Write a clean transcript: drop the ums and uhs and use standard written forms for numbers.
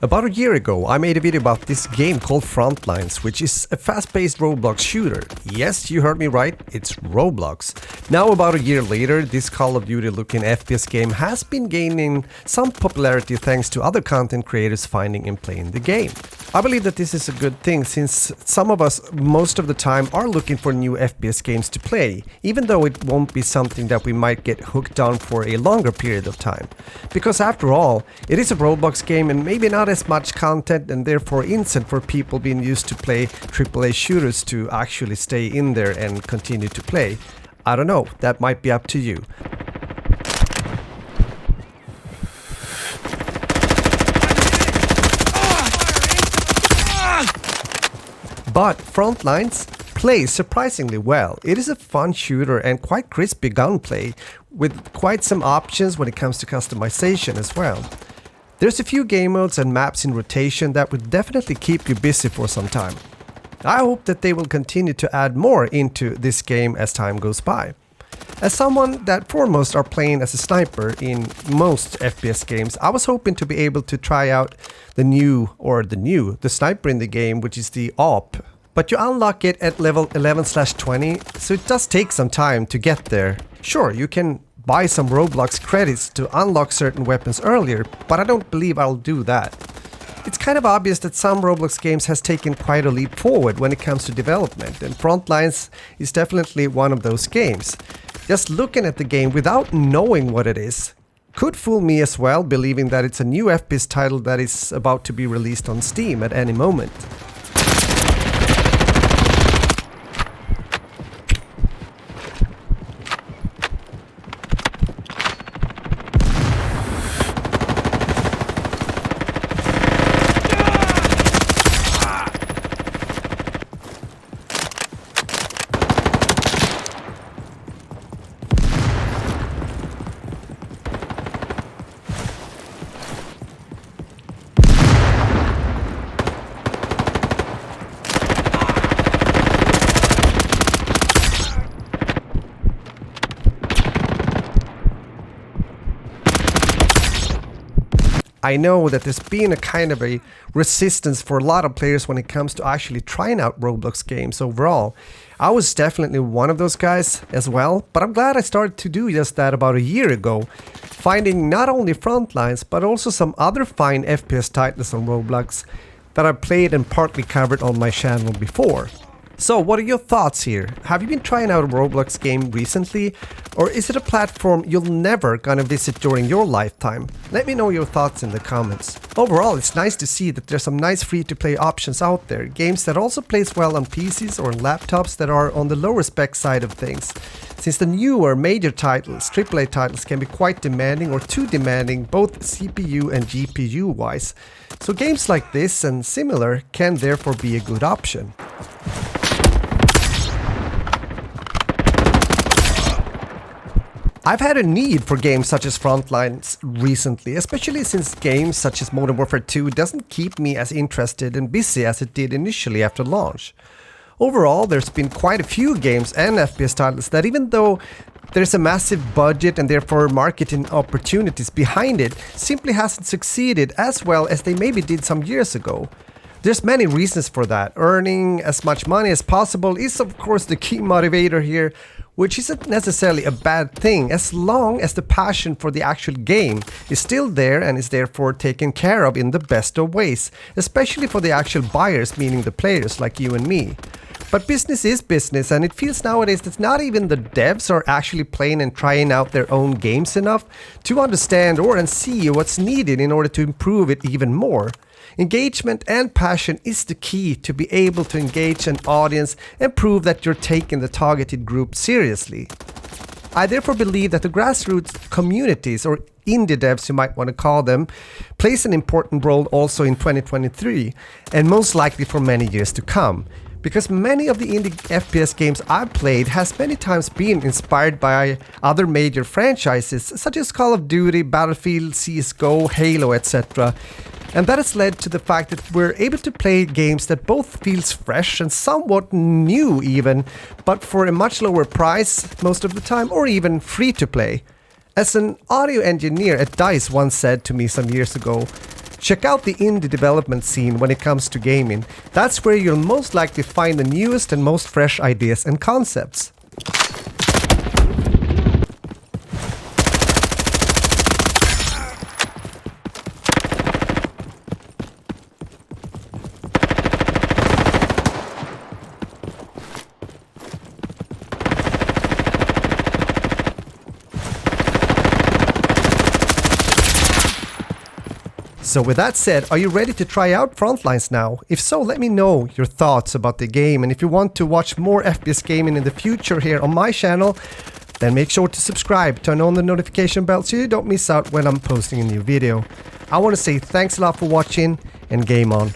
About a year ago, I made a video about this game called Frontlines, which is a fast-paced Roblox shooter. Yes, you heard me right, it's Roblox. Now, about a year later, this Call of Duty-looking FPS game has been gaining some popularity thanks to other content creators finding and playing the game. I believe that this is a good thing since some of us, most of the time, are looking for new FPS games to play, even though it won't be something that we might get hooked on for a longer period of time. Because after all, it is a Roblox game and maybe not as much content and therefore instant for people being used to play AAA shooters to actually stay in there and continue to play. I don't know, that might be up to you. But Frontlines plays surprisingly well. It is a fun shooter and quite crispy gunplay, with quite some options when it comes to customization as well. There's a few game modes and maps in rotation that would definitely keep you busy for some time. I hope that they will continue to add more into this game as time goes by. As someone that foremost are playing as a sniper in most FPS games, I was hoping to be able to try out the sniper in the game, which is the AWP. But you unlock it at level 11/20, so it does take some time to get there. Sure, you can buy some Roblox credits to unlock certain weapons earlier, but I don't believe I'll do that. It's kind of obvious that some Roblox games has taken quite a leap forward when it comes to development, and Frontlines is definitely one of those games. Just looking at the game without knowing what it is could fool me as well, believing that it's a new FPS title that is about to be released on Steam at any moment. I know that there's been a kind of a resistance for a lot of players when it comes to actually trying out Roblox games overall. I was definitely one of those guys as well, but I'm glad I started to do just that about a year ago, finding not only Frontlines but also some other fine FPS titles on Roblox that I played and partly covered on my channel before. So what are your thoughts here? Have you been trying out a Roblox game recently? Or is it a platform you'll never gonna visit during your lifetime? Let me know your thoughts in the comments. Overall, it's nice to see that there's some nice free-to-play options out there. Games that also plays well on PCs or laptops that are on the lower spec side of things. Since the newer major titles, AAA titles, can be quite demanding or too demanding both CPU and GPU wise. So games like this and similar can therefore be a good option. I've had a need for games such as Frontlines recently, especially since games such as Modern Warfare 2 doesn't keep me as interested and busy as it did initially after launch. Overall, there's been quite a few games and FPS titles that, even though there's a massive budget and therefore marketing opportunities behind it, simply hasn't succeeded as well as they maybe did some years ago. There's many reasons for that. Earning as much money as possible is of course the key motivator here, which isn't necessarily a bad thing as long as the passion for the actual game is still there and is therefore taken care of in the best of ways, especially for the actual buyers, meaning the players like you and me. But business is business, and it feels nowadays that not even the devs are actually playing and trying out their own games enough to understand and see what's needed in order to improve it even more. Engagement and passion is the key to be able to engage an audience and prove that you're taking the targeted group seriously. I therefore believe that the grassroots communities, or indie devs you might want to call them, plays an important role also in 2023 and most likely for many years to come. Because many of the indie FPS games I've played has many times been inspired by other major franchises such as Call of Duty, Battlefield, CSGO, Halo, etc. And that has led to the fact that we're able to play games that both feels fresh and somewhat new even, but for a much lower price most of the time, or even free to play. As an audio engineer at DICE once said to me some years ago, Check out the indie development scene when it comes to gaming. That's where you'll most likely find the newest and most fresh ideas and concepts. So with that said, are you ready to try out Frontlines now? If so, let me know your thoughts about the game, and if you want to watch more FPS gaming in the future here on my channel, then make sure to subscribe, turn on the notification bell so you don't miss out when I'm posting a new video. I want to say thanks a lot for watching, and game on.